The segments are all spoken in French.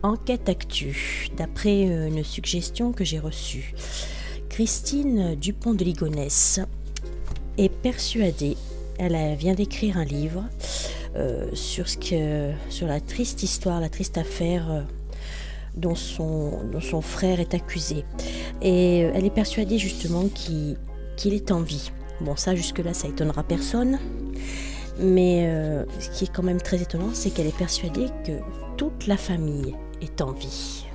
Enquête actu, d'après une suggestion que j'ai reçue. Christine Dupont de Ligonnès est persuadée, elle vient d'écrire un livre sur la triste histoire, la triste affaire dont son frère est accusé. Et elle est persuadée justement qu'il est en vie. Bon, ça jusque-là, ça étonnera personne. Mais ce qui est quand même très étonnant, c'est qu'elle est persuadée que toute la famille est en vie.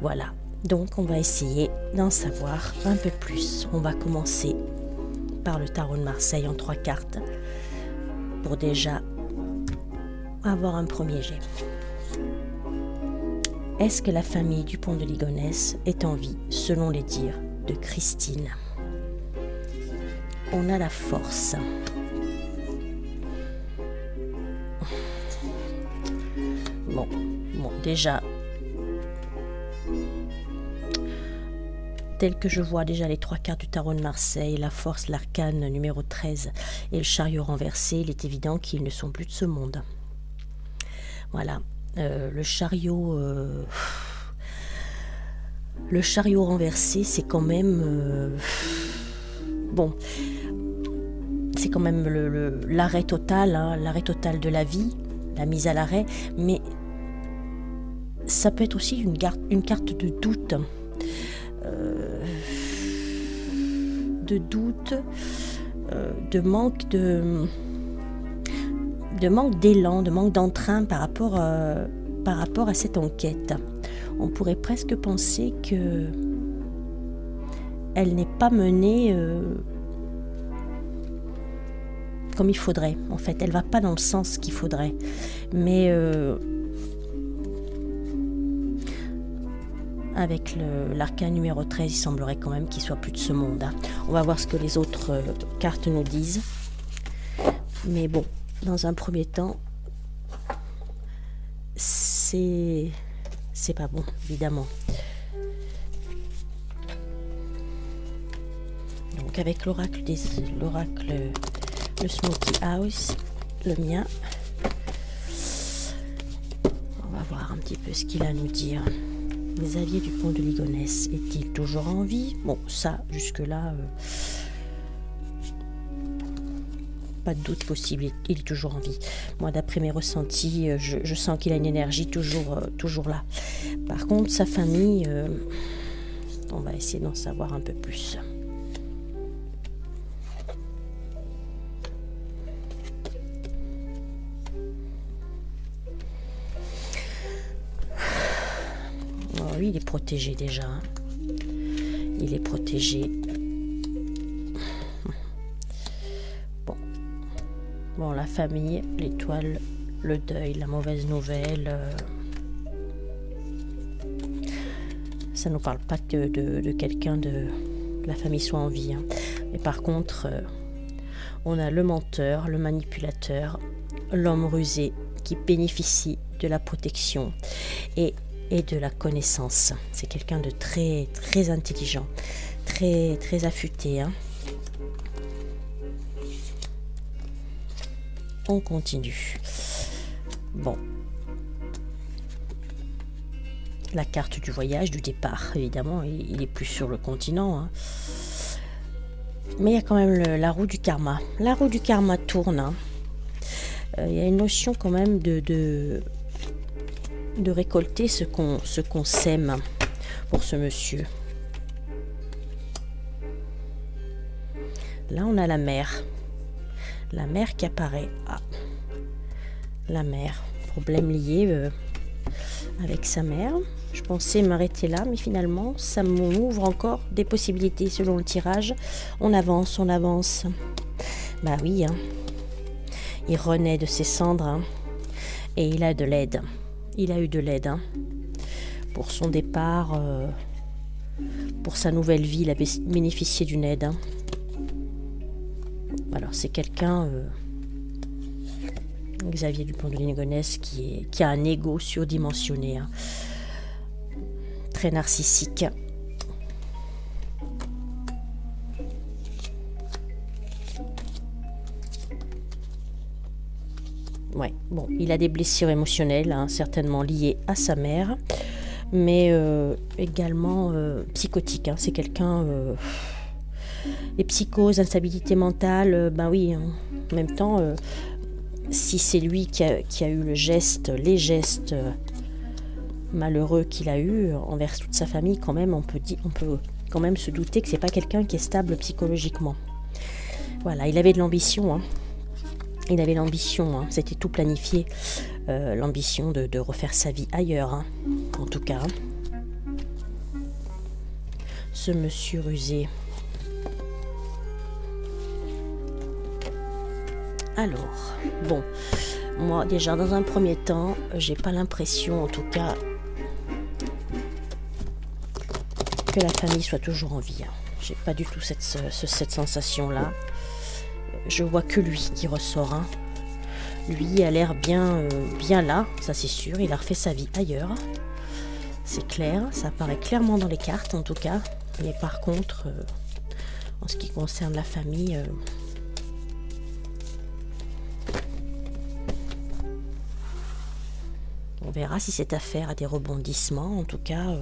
Voilà, donc on va essayer d'en savoir un peu plus. On va commencer par le tarot de Marseille en 3 cartes pour déjà avoir un premier jet. Est-ce que la famille Dupont de Ligonnès est en vie selon les dires de Christine? On a la force. Bon, déjà, tel que je vois déjà les 3 cartes du tarot de Marseille, la force, l'arcane numéro 13 et le chariot renversé, il est évident qu'ils ne sont plus de ce monde. Voilà, le chariot renversé, c'est quand même... bon, c'est quand même l'arrêt total, hein, l'arrêt total de la vie, la mise à l'arrêt, mais ça peut être aussi une carte de doute. De manque d'élan, de manque d'entrain par rapport à cette enquête. On pourrait presque penser que elle n'est pas menée comme il faudrait. En fait, elle va pas dans le sens qu'il faudrait. Mais avec l'arcane numéro 13, il semblerait quand même qu'il soit plus de ce monde. Hein. On va voir ce que les autres cartes nous disent. Mais bon, dans un premier temps, c'est pas bon, évidemment. Donc avec l'oracle, le Smoky House, le mien, on va voir un petit peu ce qu'il a à nous dire. Xavier Dupont de Ligonnès est-il toujours en vie? Bon, ça, jusque-là, pas de doute possible, il est toujours en vie. Moi, d'après mes ressentis, je sens qu'il a une énergie toujours là. Par contre, sa famille, on va essayer d'en savoir un peu plus. Lui, il est protégé déjà. Hein. Il est protégé. Bon, la famille, l'étoile, le deuil, la mauvaise nouvelle. Ça ne nous parle pas de quelqu'un de la famille soit en vie. Hein. Mais par contre, on a le menteur, le manipulateur, l'homme rusé qui bénéficie de la protection et de la connaissance. C'est quelqu'un de très très intelligent, très très affûté. Hein. On continue. Bon. La carte du voyage, du départ, évidemment, il est plus sur le continent. Hein. Mais il y a quand même la roue du karma. La roue du karma tourne. Hein. Il y a une notion quand même de récolter ce qu'on sème pour ce monsieur. Là, on a la mer. La mer qui apparaît. Ah, la mer. Problème lié avec sa mère. Je pensais m'arrêter là, mais finalement, ça m'ouvre encore des possibilités selon le tirage. On avance, on avance. Bah oui, hein. Il renaît de ses cendres, hein. Et il a de l'aide. Il a eu de l'aide hein. Pour son départ, pour sa nouvelle vie, il a bénéficié d'une aide. Hein. Alors c'est quelqu'un Xavier Dupont de Ligonnès qui a un ego surdimensionné, hein, très narcissique. Ouais, bon, il a des blessures émotionnelles, hein, certainement liées à sa mère, mais également psychotique. Hein, c'est quelqu'un... les psychoses, instabilité mentale, ben oui, hein, en même temps, si c'est lui qui a eu les gestes malheureux qu'il a eu envers toute sa famille, quand même, on peut quand même se douter que c'est pas quelqu'un qui est stable psychologiquement. Voilà, il avait de l'ambition, hein. Il avait l'ambition, hein, c'était tout planifié, l'ambition de refaire sa vie ailleurs, hein, en tout cas. Ce monsieur rusé. Alors, bon, moi déjà dans un premier temps, j'ai pas l'impression en tout cas que la famille soit toujours en vie. Hein. J'ai pas du tout cette sensation-là. Je vois que lui qui ressort. Hein. Lui a l'air bien là, ça c'est sûr. Il a refait sa vie ailleurs. C'est clair, ça apparaît clairement dans les cartes en tout cas. Mais par contre, en ce qui concerne la famille... on verra si cette affaire a des rebondissements. En tout cas,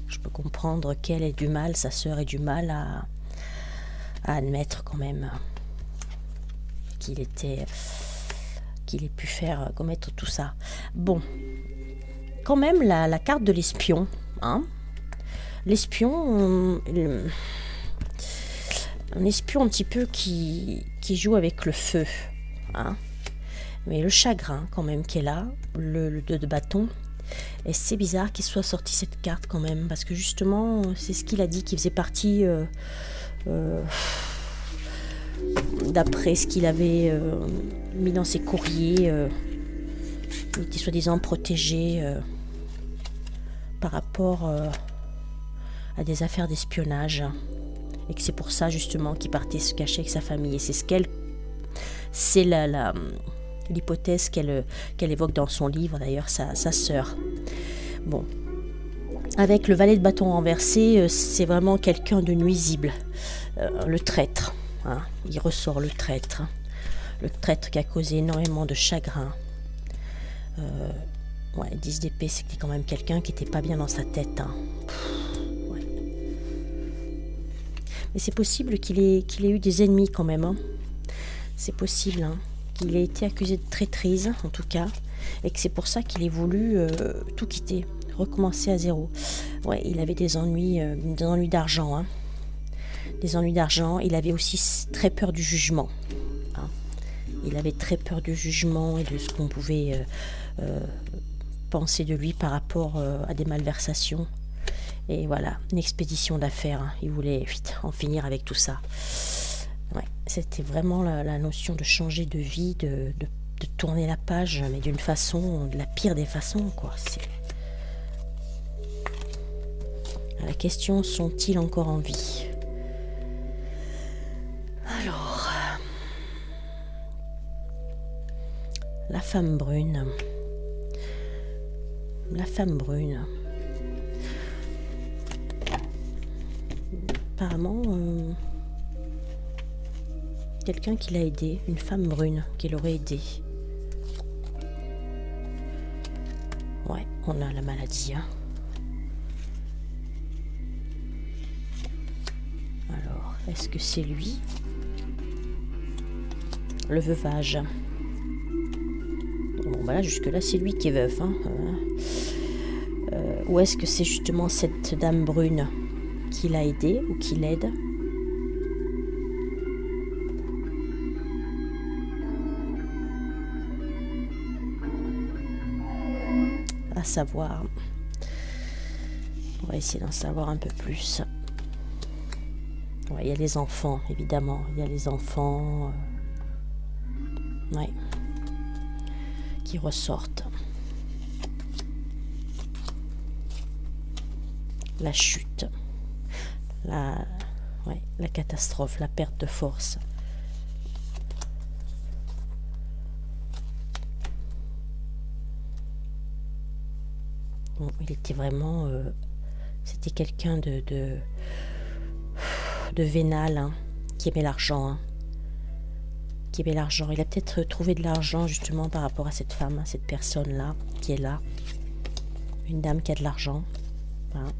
je peux comprendre qu'elle ait du mal, sa sœur ait du mal à admettre quand même qu'il ait pu commettre tout ça. Bon, quand même la carte de l'espion, hein. L'espion, un espion un petit peu qui joue avec le feu. Hein. Mais le chagrin quand même qui est là, le 2 de bâton, et c'est bizarre qu'il soit sorti cette carte quand même, parce que justement c'est ce qu'il a dit, qu'il faisait partie d'après ce qu'il avait mis dans ses courriers, il était soi-disant protégé par rapport à des affaires d'espionnage, et que c'est pour ça justement qu'il partait se cacher avec sa famille, et c'est l'hypothèse qu'elle évoque dans son livre, d'ailleurs, sa sœur. Bon. Avec le valet de bâton renversé, c'est vraiment quelqu'un de nuisible. Le traître. Hein, il ressort le traître. Le traître qui a causé énormément de chagrin. 10 d'épée, c'était quand même quelqu'un qui n'était pas bien dans sa tête. Hein. Ouais. Mais c'est possible qu'il ait eu des ennemis quand même, hein. C'est possible, hein, qu'il ait été accusé de traîtrise, en tout cas, et que c'est pour ça qu'il ait voulu tout quitter, recommencer à zéro. Ouais, il avait des ennuis d'argent, hein. Des ennuis d'argent. Il avait aussi très peur du jugement. Hein. Il avait très peur du jugement et de ce qu'on pouvait penser de lui par rapport à des malversations. Et voilà, une expédition d'affaires. Hein. Il voulait en finir avec tout ça. Ouais, c'était vraiment la notion de changer de vie, de tourner la page, mais d'une façon, de la pire des façons, quoi. La question, sont-ils encore en vie? Alors, la femme brune. La femme brune. Apparemment... quelqu'un qui l'a aidé, une femme brune qui l'aurait aidé. Ouais, on a la maladie. Hein. Alors, est-ce que c'est lui? Le veuvage. Bon, bah là, jusque-là, c'est lui qui est veuf. Hein. Ou est-ce que c'est justement cette dame brune qui l'a aidé ou qui l'aide? À savoir. On va essayer d'en savoir un peu plus. Ouais, il y a les enfants, évidemment. Il y a les enfants ouais, qui ressortent. La chute. La catastrophe, la perte de force. Bon, il était vraiment... c'était quelqu'un de vénal, hein, qui aimait l'argent. Hein, qui aimait l'argent. Il a peut-être trouvé de l'argent justement par rapport à cette femme, à cette personne-là, qui est là. Une dame qui a de l'argent. Hein,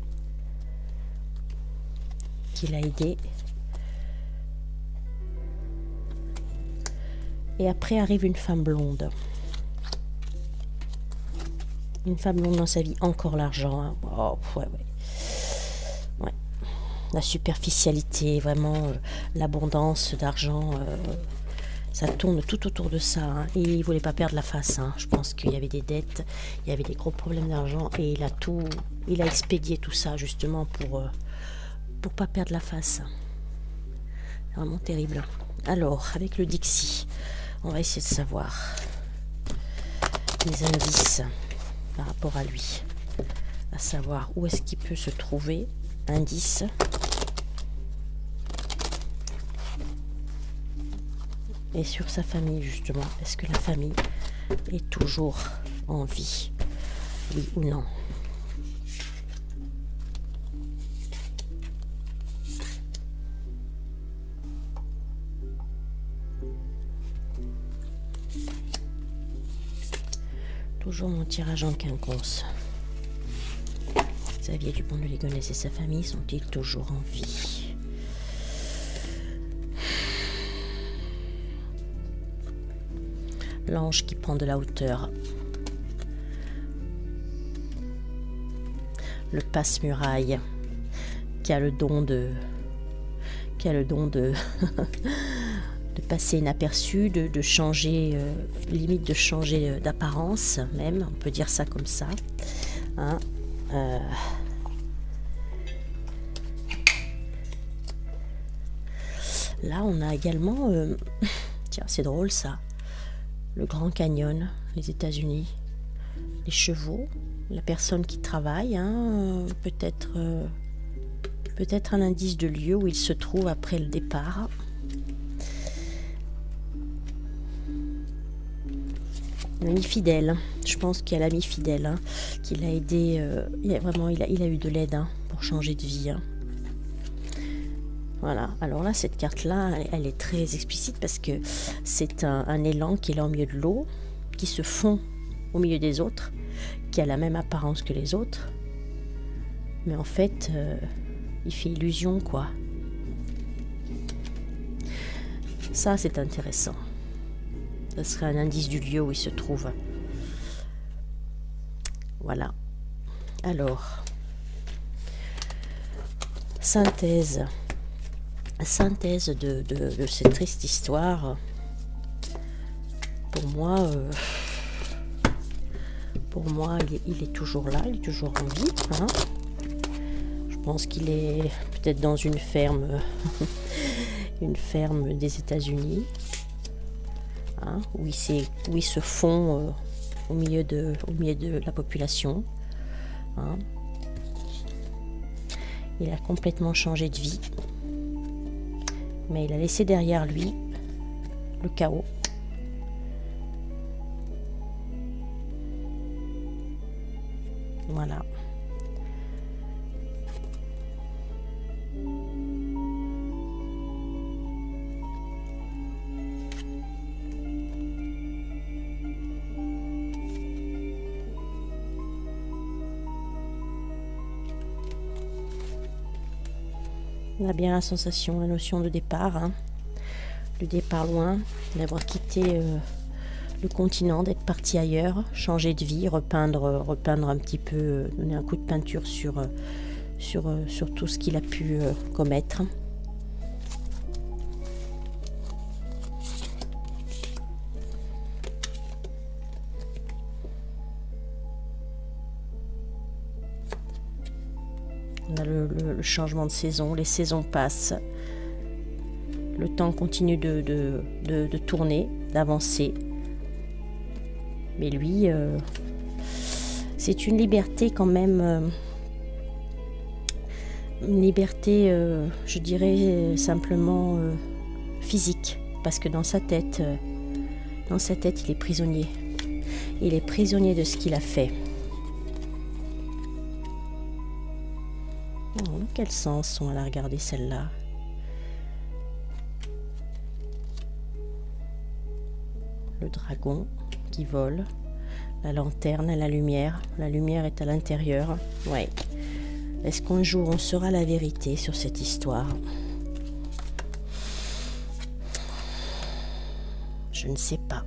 qui l'a aidé. Et après arrive une femme blonde. Une femme blonde dans sa vie, encore l'argent. Hein. Oh, ouais. La superficialité, vraiment l'abondance d'argent, ça tourne tout autour de ça. Hein. Et il voulait pas perdre la face. Hein. Je pense qu'il y avait des dettes, il y avait des gros problèmes d'argent et il a expédié tout ça justement pour pas perdre la face. Vraiment terrible. Alors, avec le Dixie, on va essayer de savoir les indices par rapport à lui, à savoir où est-ce qu'il peut se trouver. Indice. Et sur sa famille justement, est-ce que la famille est toujours en vie, oui ou non? Toujours mon tirage en quinconce. Xavier Dupont de Ligonnès et sa famille sont-ils toujours en vie? L'ange qui prend de la hauteur. Le passe-muraille qui a le don de de passer inaperçu, de changer, limite de changer d'apparence même, on peut dire ça comme ça. Hein. Là, on a également, tiens, c'est drôle ça, le Grand Canyon, les États-Unis, les chevaux, la personne qui travaille, hein, peut-être un indice de lieu où il se trouve après le départ. L'ami fidèle, je pense qu'il y a l'ami fidèle hein, qui l'a aidé, il a eu de l'aide hein, pour changer de vie. Hein. Voilà, alors là cette carte là elle est très explicite parce que c'est un élan qui est là au milieu de l'eau, qui se fond au milieu des autres, qui a la même apparence que les autres, mais en fait il fait illusion quoi. Ça c'est intéressant. Ce serait un indice du lieu où il se trouve. Voilà. Alors, synthèse de cette triste histoire. Pour moi, il est toujours là, il est toujours en vie. Hein. Je pense qu'il est peut-être dans une ferme, une ferme des États-Unis. Hein, où il se fond au milieu de la population. Hein. Il a complètement changé de vie, mais il a laissé derrière lui le chaos. Voilà. On a bien la sensation, la notion de départ, hein. Le départ loin, d'avoir quitté le continent, d'être parti ailleurs, changer de vie, repeindre un petit peu, donner un coup de peinture sur tout ce qu'il a pu commettre. On a le changement de saison, les saisons passent, le temps continue de tourner, d'avancer. Mais lui, c'est une liberté quand même, une liberté, je dirais simplement physique, parce que dans sa tête, il est prisonnier. Il est prisonnier de ce qu'il a fait. Quels sens sont à la regarder celle-là? Le dragon qui vole, la lanterne et la lumière. La lumière est à l'intérieur. Ouais. Est-ce qu'un jour on saura la vérité sur cette histoire? Je ne sais pas.